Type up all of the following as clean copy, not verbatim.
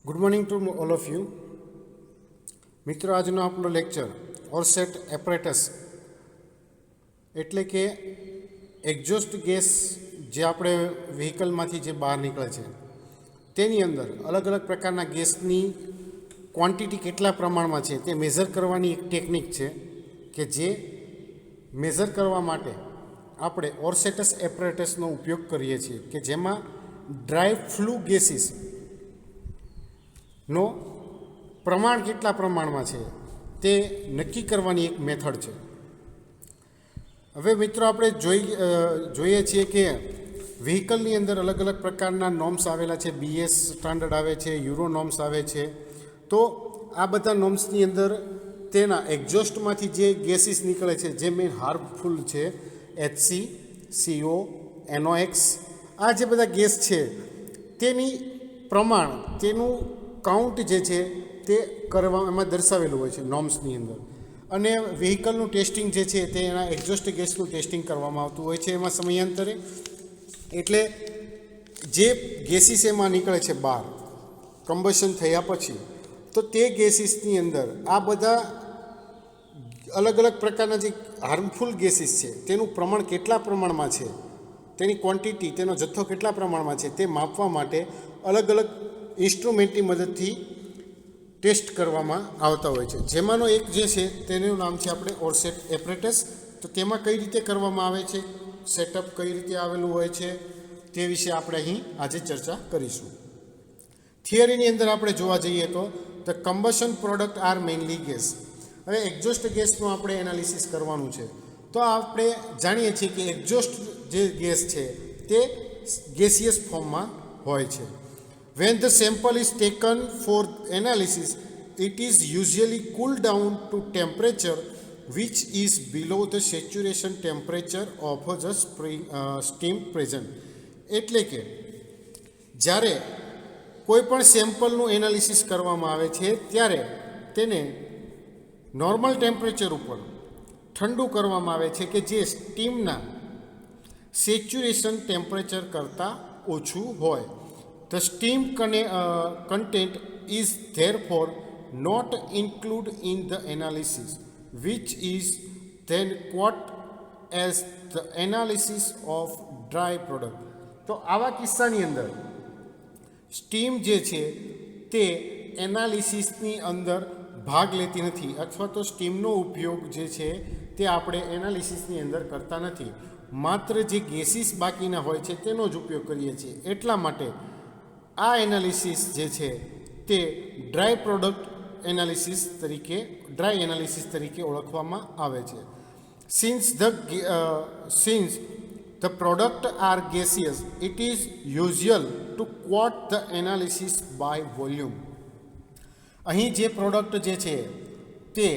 Good morning to all of you મિત્રો, આજનો આપણો લેક્ચર ઓરસેટ એપરેટસ એટલે કે એક્ઝોસ્ટ ગેસ જે આપણે વ્હીકલમાંથી જે બહાર નીકળે છે તેની અંદર અલગ અલગ પ્રકારના ગેસની ક્વોન્ટિટી કેટલા પ્રમાણમાં છે તે મેઝર કરવાની એક ટેકનિક છે કે જે મેઝર કરવા માટે આપણે ઓરસેટસ એપરેટસનો ઉપયોગ કરીએ છીએ કે જેમાં ડ્રાય ફ્લુ ગેસીસ નો પ્રમાણ કેટલા પ્રમાણમાં છે તે નક્કી કરવાની એક મેથડ છે. હવે મિત્રો આપણે જોઈએ છીએ કે વ્હીકલની અંદર અલગ અલગ પ્રકારના નોર્મ્સ આવેલા છે. BS સ્ટાન્ડર્ડ આવે છે, યુરો નોર્મ્સ આવે છે. તો આ બધા નોર્મ્સની અંદર તેના એક્ઝોસ્ટમાંથી જે ગેસીસ નીકળે છે જે મેઇન હાર્મફુલ છે, HC, CO, NOx, આ જે બધા ગેસ છે તેની પ્રમાણ, તેનું કાઉન્ટ જે છે તે એમાં દર્શાવેલું હોય છે નોર્મ્સની અંદર. અને વ્હીકલનું ટેસ્ટિંગ જે છે તે એના એક્ઝોસ્ટ ગેસનું ટેસ્ટિંગ કરવામાં આવતું હોય છે એમાં સમયાંતરે. એટલે જે ગેસીસ એમાં નીકળે છે બહાર કમ્બશન થયા પછી, તો તે ગેસીસની અંદર આ બધા અલગ અલગ પ્રકારના જે હાર્મફુલ ગેસીસ છે તેનું પ્રમાણ કેટલા પ્રમાણમાં છે, તેની ક્વોન્ટિટી, તેનો જથ્થો કેટલા પ્રમાણમાં છે તે માપવા માટે અલગ અલગ ઇન્સ્ટ્રુમેન્ટની મદદથી ટેસ્ટ કરવામાં આવતા હોય છે. જેમાંનો એક જે છે તેનું નામ છે આપણે ઓરસેટ એપરેટસ. તો તેમાં કઈ રીતે કરવામાં આવે છે, સેટઅપ કઈ રીતે આવેલું હોય છે તે વિશે આપણે અહીં આજે ચર્ચા કરીશું. થિયરીની અંદર આપણે જોવા જઈએ તો the combustion product are mainly gas. હવે એક્ઝોસ્ટ ગેસનું આપણે એનાલિસિસ કરવાનું છે. તો આપણે જાણીએ છીએ કે એક્ઝોસ્ટ જે ગેસ છે તે ગેસિયસ ફોર્મમાં હોય છે. When the sample is taken for analysis, it is usually cooled down to temperature which is below the saturation temperature of the steam present. એટલે કે જ્યારે કોઈ પણ સેમ્પલનું એનાલિસિસ કરવામાં આવે છે ત્યારે તેને નોર્મલ ટેમ્પરેચર ઉપર ઠંડુ કરવામાં આવે છે કે જે સ્ટીમના સેચ્યુરેશન ટેમ્પરેચર કરતાં ઓછું હોય. The steam content is therefore not included in the analysis, which is then quoted as the analysis of dry product. તો આવા કિસ્સાની અંદર સ્ટીમ જે છે તે એનાલિસિસની અંદર ભાગ લેતી નથી, અથવા તો સ્ટીમનો ઉપયોગ જે છે તે આપણે એનાલિસિસની અંદર કરતા નથી. માત્ર જે ગેસીસ બાકીના હોય છે તેનો જ ઉપયોગ કરીએ છીએ. એટલા માટે આ એનાલિસિસ જે છે તે ડ્રાય પ્રોડક્ટ એનાલિસિસ તરીકે ઓળખવામાં આવે છે. Since the product are gaseous, it is usual to quote the analysis by volume. અહીં જે પ્રોડક્ટ જે છે તે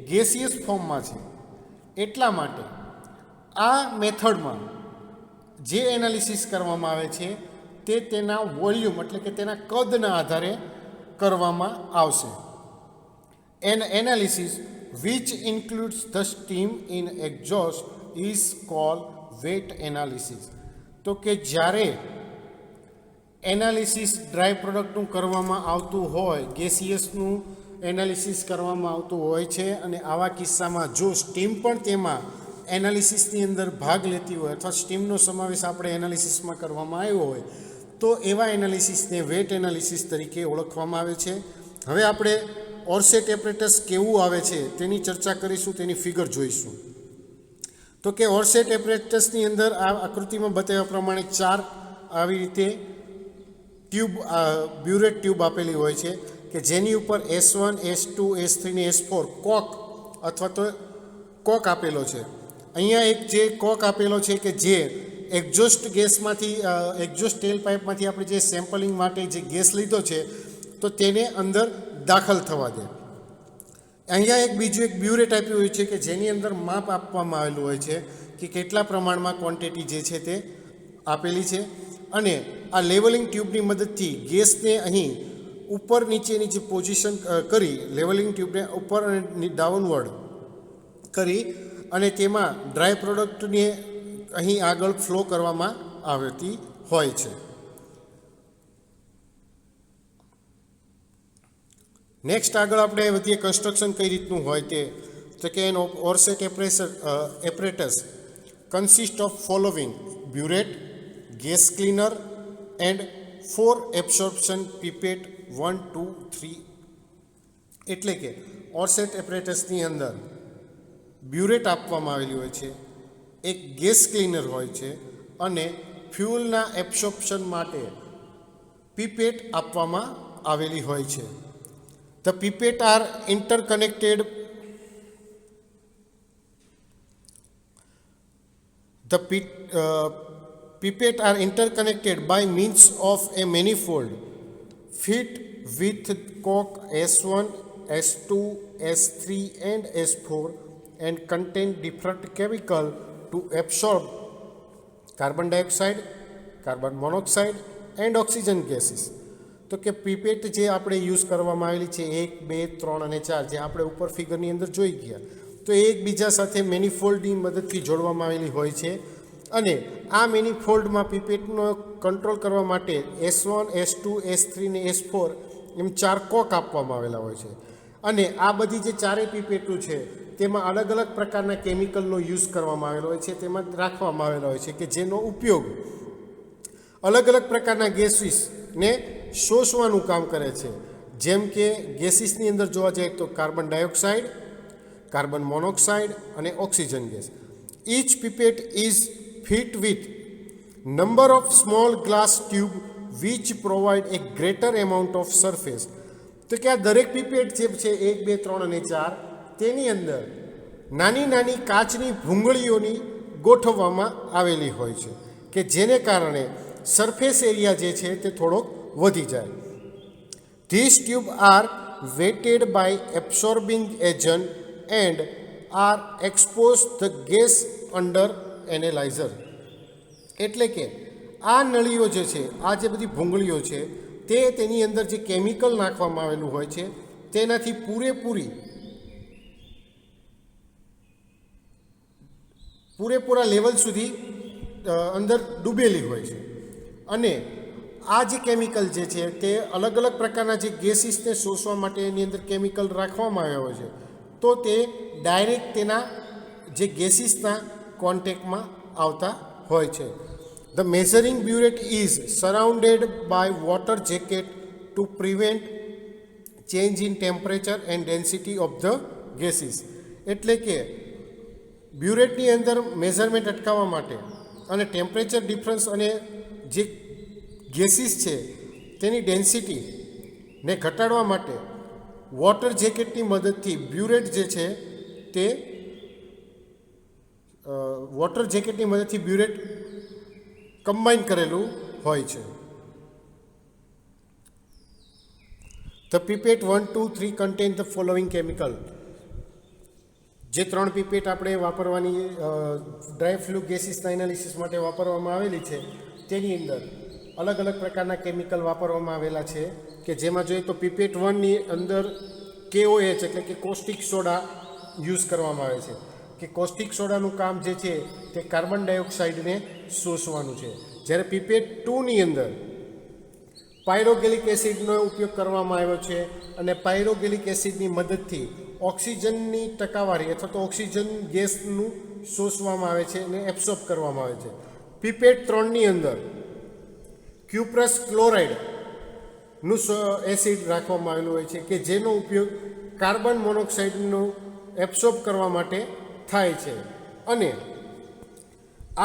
ગેસિયસ ફોર્મમાં છે, એટલા માટે આ મેથડમાં જે એનાલિસિસ કરવામાં આવે છે તે તેના વોલ્યુમ એટલે કે તેના કદના આધારે કરવામાં આવશે. An analysis which includes the steam in exhaust is called wet analysis. તો કે જ્યારે એનાલિસિસ ડ્રાય પ્રોડક્ટનું કરવામાં આવતું હોય, ગેસિયસનું એનાલિસિસ કરવામાં આવતું હોય છે, અને આવા કિસ્સામાં જો સ્ટીમ પણ તેમાં એનાલિસિસની અંદર ભાગ લેતી હોય અથવા સ્ટીમનો સમાવેશ આપણે એનાલિસિસમાં કરવામાં આવ્યો હોય, તો એવા એનાલિસિસને વેટ એનાલિસિસ તરીકે ઓળખવામાં આવે છે. હવે આપણે ઓરસેટ એપરેટસ કેવું આવે છે તેની ચર્ચા કરીશું, તેની ફિગર જોઈશું. તો કે ઓરસેટ એપરેટસની અંદર આ આકૃતિમાં બતાવ્યા પ્રમાણે 4 આવી રીતે બ્યુરેટ ટ્યુબ આપેલી હોય છે કે જેની ઉપર S1, S2, S3 ને S4 કોક અથવા તો કોક આપેલો છે. અહીંયા એક જે કોક આપેલો છે કે જે એક્ઝોસ્ટ ગેસમાંથી, એક્ઝોસ્ટ ટેલ પાઇપમાંથી આપણે જે સેમ્પલિંગ માટે જે ગેસ લીધો છે તો તેને અંદર દાખલ થવા દે. અહીંયા બીજું એક બ્યુરેટ આપ્યું હોય છે કે જેની અંદર માપ આપવામાં આવેલું હોય છે કે કેટલા પ્રમાણમાં ક્વોન્ટિટી જે છે તે આપેલી છે. અને આ લેવલિંગ ટ્યુબની મદદથી ગેસને અહીં ઉપર નીચેની જે પોઝિશન કરી, લેવલિંગ ટ્યુબને ઉપર અને ડાઉનવર્ડ કરી અને તેમાં ડ્રાય પ્રોડક્ટને અહીં આગળ ફ્લો કરવામાં આવતી હોય છે. નેક્સ્ટ આગળ આપણે વધીએ કન્સ્ટ્રક્શન કઈ રીતનું હોય તે, તો કે an Orsat apparatus consist of following: burette, gas cleaner and 4 absorption pipette 1, 2, 3. એટલે કે ઓરસેટ એપરેટસની અંદર બ્યુરેટ આપવામાં આવેલી હોય છે, એક ગેસ ક્લીનર હોય છે અને ફ્યુઅલના એબ્સોર્પ્શન માટે પીપેટ આપવામાં આવેલી હોય છે. The pipette are interconnected pipette are interconnected by means of a manifold fit with cock S1, S2, S3 and S4 and contain different chemical to absorb carbon dioxide, carbon monoxide and oxygen gases. તો કે પીપેટ જે આપણે use કરવામાં આવેલી છે 1, 2, 3 અને 4 જે આપણે ઉપર ફિગરની અંદર જોઈ ગયા, તો એ એકબીજા સાથે મેનિફોલ્ડની મદદથી જોડવામાં આવેલી હોય છે અને આ મેનિફોલ્ડમાં પીપેટનો કંટ્રોલ કરવા માટે S1, S2, S3 ને S4 એમ 4 કોક આપવામાં આવેલા હોય છે. અને આ બધી જે ચારેય પીપેટો છે તેમાં અલગ અલગ પ્રકારના કેમિકલનો યુઝ કરવામાં આવેલો હોય છે, તેમાં રાખવામાં આવેલો હોય છે કે જેનો ઉપયોગ અલગ અલગ પ્રકારના ગેસીસને શોષવાનું કામ કરે છે. જેમ કે ગેસીસની અંદર જોવા જઈએ તો કાર્બન ડાયોક્સાઇડ, કાર્બન મોનોક્સાઇડ અને oxygen gas. Each pipette is fit with number of small glass tube which provide a greater amount of surface. તો કે આ દરેક પીપેટ જે છે 1, 2, 3 અને 4 તેની અંદર નાની નાની કાચની ભૂંગળીઓની ગોઠવવામાં આવેલી હોય છે કે જેને કારણે સરફેસ એરિયા જે છે તે થોડોક વધી જાય. These tube are weighted by absorbing agent and are exposed the gas under analyzer. એટલે કે આ નળીઓ જે છે, આ જે બધી ભૂંગળીઓ છે તે તેની અંદર જે કેમિકલ નાખવામાં આવેલું હોય છે તેનાથી પૂરેપૂરા લેવલ સુધી અંદર ડૂબેલી હોય છે. અને આ જે કેમિકલ જે છે તે અલગ અલગ પ્રકારના જે ગેસીસને શોષવા માટે એની અંદર કેમિકલ રાખવામાં આવ્યા હોય છે, તો તે ડાયરેક્ટ તેના જે ગેસીસના કોન્ટેક્ટમાં આવતા હોય છે. The measuring burette is surrounded by water jacket to prevent change in temperature and density of the gases. એટલે કે બ્યુરેટની અંદર મેઝરમેન્ટ અટકાવવા માટે અને ટેમ્પરેચર ડિફરન્સ અને જે ગેસીસ છે તેની ડેન્સિટીને ઘટાડવા માટે વોટર જેકેટની મદદથી બ્યુરેટ જે છે તે વોટર જેકેટની મદદથી બ્યુરેટ કમ્બાઈન કરેલું હોય છે. The pipette 1, 2, 3 contain the following chemical. જે 3 પીપેટ આપણે વાપરવાની ડ્રાય ફ્લુ ગેસીસના એનાલિસિસ માટે વાપરવામાં આવેલી છે તેની અંદર અલગ અલગ પ્રકારના કેમિકલ વાપરવામાં આવેલા છે કે જેમાં જોઈએ તો પીપેટ 1ની અંદર KOH એટલે કે કોસ્ટિક સોડા યુઝ કરવામાં આવે છે કે કોસ્ટિક સોડાનું કામ જે છે તે કાર્બન ડાયોક્સાઇડને શોષવાનું છે. જ્યારે પીપેટ 2ની અંદર પાયરોગેલિક એસિડનો ઉપયોગ કરવામાં આવ્યો છે અને પાયરોગેલિક એસિડની મદદથી ઓક્સિજનની ટકાવારી અથવા તો ઓક્સિજન ગેસનું શોષવામાં આવે છે અને એબ્સોર્બ કરવામાં આવે છે. પીપેટ 3ની અંદર ક્યુપ્રસ ક્લોરાઇડનું એસિડ રાખવામાં આવેલું હોય છે કે જેનો ઉપયોગ કાર્બન મોનોક્સાઇડનું એબ્સોર્બ કરવા માટે થાય છે. અને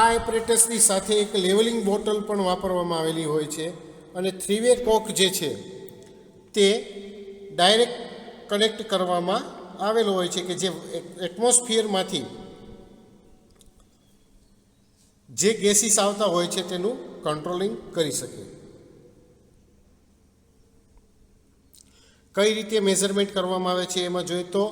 આ એપરેટસની સાથે એક લેવલિંગ બોટલ પણ વાપરવામાં આવેલી હોય છે અને 3-વે કોક જે છે તે ડાયરેક્ટ કનેક્ટ કરવામાં આવેલો હોય છે કે જે એટમોસ્ફિયરમાંથી જે ગેસીસ આવતા હોય છે તેનું કંટ્રોલિંગ કરી શકે. કઈ રીતે મેઝરમેન્ટ કરવામાં આવે છે એમાં જોઈએ તો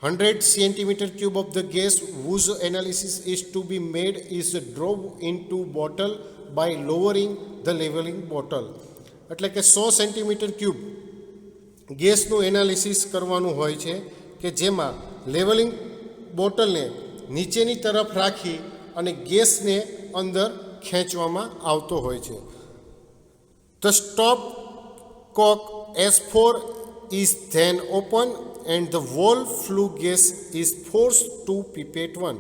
100 centimeter cube of the gas whose analysis is to be made is dropped into bottle by lowering the leveling bottle. એટલે કે 100 સેન્ટીમીટર ક્યુબ ગેસનું એનાલિસિસ કરવાનું હોય છે કે જેમાં લેવલિંગ બોટલને નીચેની તરફ રાખી અને ગેસને અંદર ખેંચવામાં આવતો હોય છે. The stop cock S4 is then open and the whole flue gas is forced to pipette 1.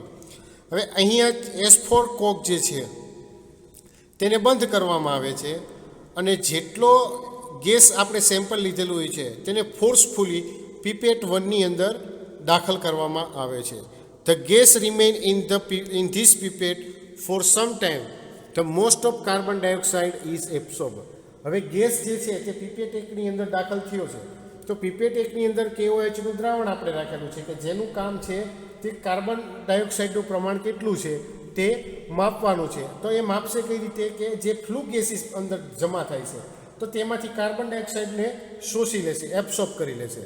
હવે અહીંયા S4 કોક જે છે તેને બંધ કરવામાં આવે છે અને જેટલો ગેસ આપણે સેમ્પલ લીધેલું હોય છે તેને ફોર્સફુલી પીપેટ 1ની અંદર દાખલ કરવામાં આવે છે. The gas remain in this pipette for some time. The most of carbon dioxide is absorb. હવે ગેસ જે છે તે પીપેટ એકની અંદર દાખલ થયો છે તો પીપેટ એકની અંદર KOHનું દ્રાવણ આપણે રાખેલું છે કે જેનું કામ છે તે કાર્બન ડાયોક્સાઇડનું પ્રમાણ કેટલું છે તે માપવાનું છે. તો એ માપશે કઈ રીતે કે જે ફ્લુ ગેસીસ અંદર જમા થાય છે તો તેમાંથી કાર્બન ડાયોક્સાઇડને શોષી લેશે, એબ્સોર્બ કરી લેશે.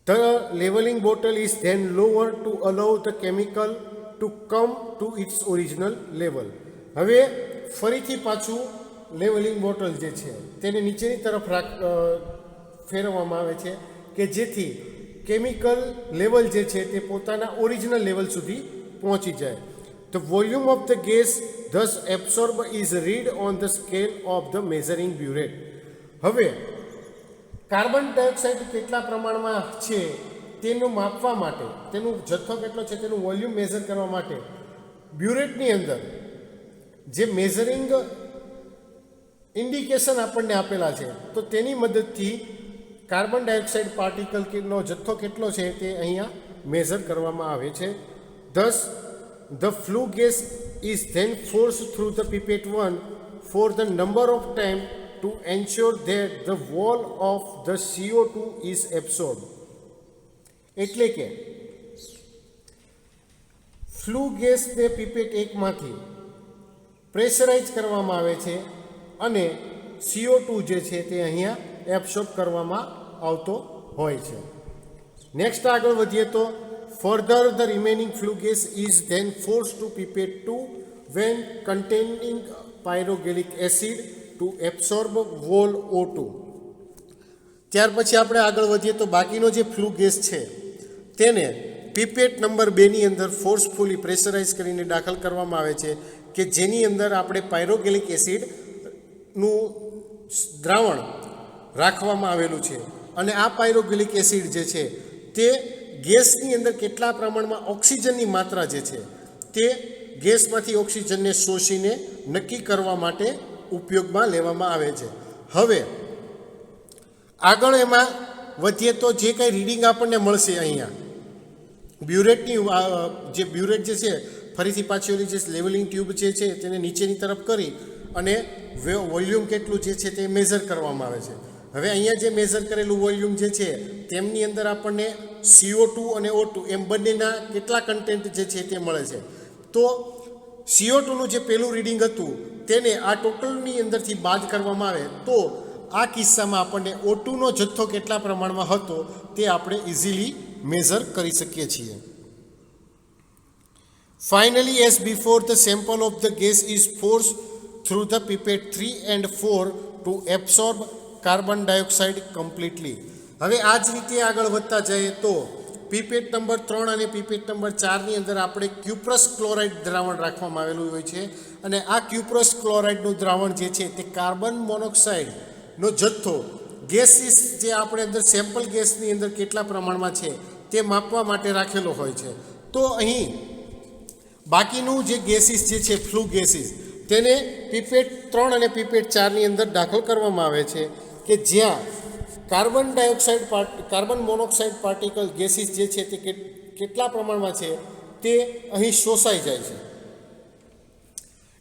The levelling bottle is then lower to allow the chemical to come to its original level. હવે ફરીથી પાછું લેવલિંગ બોટલ જે છે તેને નીચેની તરફ ફેરવવામાં આવે છે કે જેથી કેમિકલ લેવલ જે છે તે પોતાના ઓરિજિનલ લેવલ સુધી પહોંચી જાય. The volume of the gas thus absorb is read on the scale of the measuring burette. હવે કાર્બન ડાયોક્સાઇડ કેટલા પ્રમાણમાં છે તેનું માપવા માટે, તેનું જથ્થો કેટલો છે તેનું વોલ્યુમ મેઝર કરવા માટે બ્યુરેટની અંદર જે મેઝરિંગ ઇન્ડિકેશન આપણને આપેલા છે તો તેની મદદથી કાર્બન ડાયોક્સાઇડ પાર્ટિકલનો જથ્થો કેટલો છે તે અહીંયા મેઝર કરવામાં આવે છે. Thus the flue gas is then force through the pipette 1 for the number of time to ensure that the whole of the CO2 is absorb. એટલે કે ફ્લુ ગેસને પીપેટ એકમાંથી પ્રેશરાઇઝ કરવામાં આવે છે અને CO2 જે છે તે અહીંયા એબ્સોર્બ કરવામાં આવતો હોય છે. નેક્સ્ટ આગળ વધીએ તો further the remaining flue gas is then force to pipette 2 when containing pyrogallic acid to absorb whole O2. ત્યાર પછી આપણે આગળ વધીએ તો બાકીનો જે ફ્લુ ગેસ છે તેને પીપેટ નંબર 2ની અંદર ફોર્સફુલી પ્રેશરાઇઝ કરીને દાખલ કરવામાં આવે છે કે જેની અંદર આપણે પાયરોગેલિક એસિડનું દ્રાવણ રાખવામાં આવેલું છે અને આ પાયરોગેલિક એસિડ જે છે તે ગેસની અંદર કેટલા પ્રમાણમાં ઓક્સિજનની માત્રા જે છે તે ગેસમાંથી ઓક્સિજનને શોષીને નક્કી કરવા માટે ઉપયોગમાં લેવામાં આવે છે. હવે આગળ એમાં વધીએ તો જે કંઈ રીડિંગ આપણને મળશે અહીંયા બ્યુરેટની જે બ્યુરેટ જે છે ફરીથી પાછી ઓલી જે લેવલિંગ ટ્યુબ જે છે તેને નીચેની તરફ કરી અને વોલ્યુમ કેટલું જે છે તે મેઝર કરવામાં આવે છે. હવે અહીંયા જે મેઝર કરેલું વોલ્યુમ જે છે તેમની અંદર આપણને CO2 અને O2 એમ બંનેના કેટલા કન્ટેન્ટ જે છે તે મળે છે. તો CO2નું જે પહેલું રીડિંગ હતું તેને આ ટોટલની અંદરથી બાદ કરવામાં આવે તો આ કિસ્સામાં આપણને O2નો જથ્થો કેટલા પ્રમાણમાં હતો તે આપણે ઇઝીલી મેઝર કરી શકીએ છીએ. Finally, as before, the sample of the gas is forced through the pipette 3 and 4 to absorb carbon dioxide completely. હવે આ જ રીતે આગળ વધતા જઈએ તો પીપેટ નંબર 3 અને પીપેટ નંબર 4ની અંદર આપણે ક્યુપ્રસ ક્લોરાઇડ દ્રાવણ રાખવામાં આવેલું હોય છે અને આ ક્યુપ્રસ ક્લોરાઇડનું દ્રાવણ જે છે તે કાર્બન મોનોક્સાઇડનો જથ્થો ગેસીસ જે આપણે અંદર સેમ્પલ ગેસની અંદર કેટલા પ્રમાણમાં છે તે માપવા માટે રાખેલો હોય છે. તો અહીં બાકીનું જે ગેસીસ જે છે ફ્લુ ગેસીસ તેને પીપેટ 3 અને પીપેટ 4ની અંદર દાખલ કરવામાં આવે છે કે જ્યાં કાર્બન મોનોક્સાઇડ પાર્ટિકલ ગેસીસ જે છે તે કેટલા પ્રમાણમાં છે તે અહીં શોષાઈ જાય છે.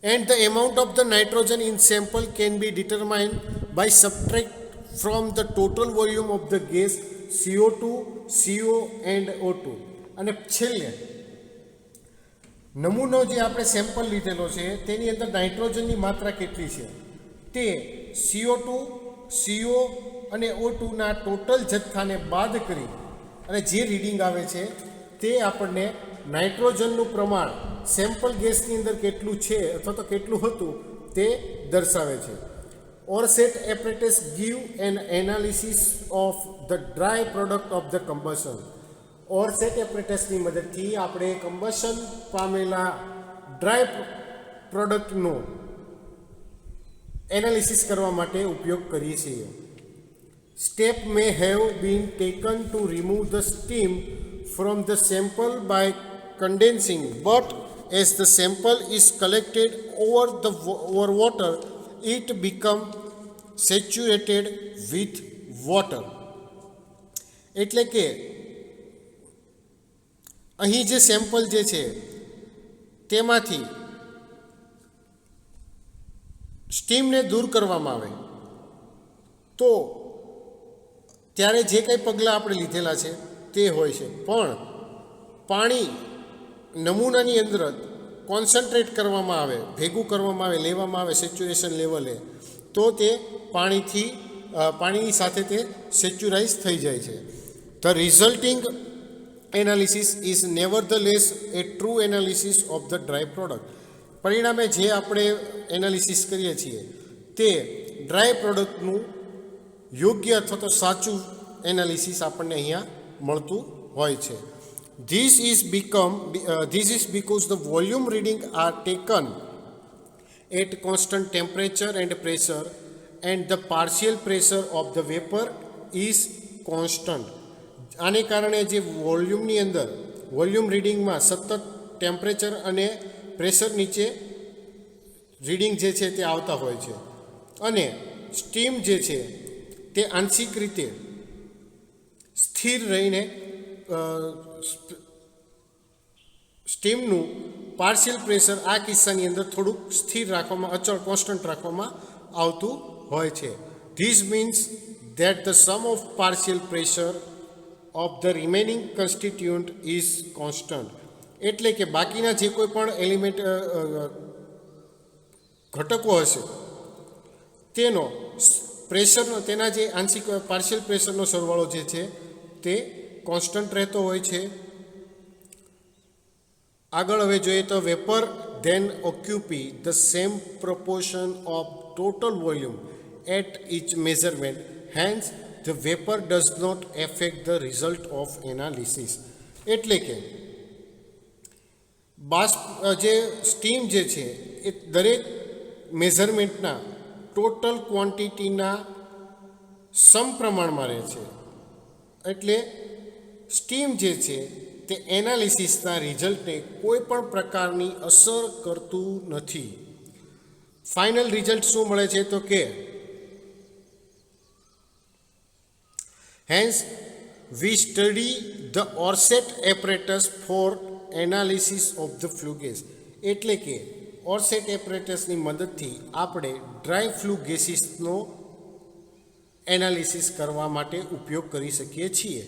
And the amount of the nitrogen in sample can be determined by subtract from the total volume of the gas CO2, CO and O2. અને છેલ્લે નમૂનો જે આપણે સેમ્પલ લીધેલો છે તેની અંદર નાઇટ્રોજનની માત્રા કેટલી છે તે CO2, CO અને O2ના ટોટલ જથ્થાને બાદ કરી અને જે રીડિંગ આવે છે તે આપણને નાઇટ્રોજનનું પ્રમાણ સેમ્પલ ગેસની અંદર કેટલું છે અથવા તો કેટલું હતું તે દર્શાવે છે. Orsat apparatus give an analysis of the dry product of the combustion. Orsat એપરેટસની મદદથી આપણે કમ્બશન પામેલા ડ્રાય પ્રોડક્ટનો એનાલિસિસ કરવા માટે ઉપયોગ કરીએ છીએ. Step may have been taken to remove the steam from the sample by condensing, but as the sample is collected over water, it becomes saturated with water. એટલે કે અહીં જે સેમ્પલ જે છે તેમાંથી સ્ટીમને દૂર કરવામાં આવે તો ત્યારે જે કંઈ પગલાં આપણે લીધેલા છે તે હોય છે, પણ પાણી નમૂનાની અંદર કોન્સન્ટ્રેટ કરવામાં આવે, ભેગું કરવામાં આવે, લેવામાં આવે સેચ્યુરેશન લેવલે, તો તે પાણીની સાથે તે સેચ્યુરાઇઝ થઈ જાય છે. The resulting analysis is nevertheless a true analysis of the dry product. પરિણામે જે આપણે એનાલિસિસ કરીએ છીએ તે ડ્રાય પ્રોડક્ટનું યોગ્ય અથવા તો સાચું એનાલિસિસ આપણને અહીંયા મળતું હોય છે. This is because the volume reading are taken at constant temperature and pressure, and the partial pressure of the vapor is constant. આને કારણે જે વોલ્યુમની અંદર વોલ્યુમ રીડિંગમાં સતત ટેમ્પરેચર અને પ્રેશર નીચે રીડિંગ જે છે તે આવતા હોય છે, અને સ્ટીમ જે છે તે આંશિક રીતે સ્થિર રહીને સ્ટીમનું પાર્શિયલ પ્રેશર આ કિસ્સાની અંદર થોડુંક સ્થિર રાખવામાં, અચળ કોન્સ્ટન્ટ રાખવામાં આવતું હોય છે. This means that the sum of partial pressure of the remaining constituent is constant. એટલે કે બાકીના જે કોઈ પણ એલિમેન્ટ ઘટકો હશે તેનો પ્રેશરનો, તેના જે આંશિક પાર્શિયલ પ્રેશરનો સરવાળો જે છે તે કોન્સ્ટન્ટ રહેતો હોય છે. આગળ હવે જોઈએ તો vapour then occupy the same proportion of total volume at each measurement, hence the vapor does not affect the result of analysis. એટલે કે જે સ્ટીમ જે છે એ દરેક મેઝરમેન્ટના ટોટલ ક્વોન્ટિટીના સમપ્રમાણમાં રહે છે, એટલે સ્ટીમ જે છે તે એનાલિસિસના રિઝલ્ટને કોઈ પણ પ્રકારની અસર કરતું નથી. ફાઇનલ રિઝલ્ટ શું મળે છે તો કે hence we study the Orsat apparatus for analysis of the flue gas. એટલે કે ઓરસેટ એપરેટસની મદદથી આપણે ડ્રાય ફ્લુ ગેસીસનો એનાલિસિસ કરવા માટે ઉપયોગ કરી શકીએ છીએ.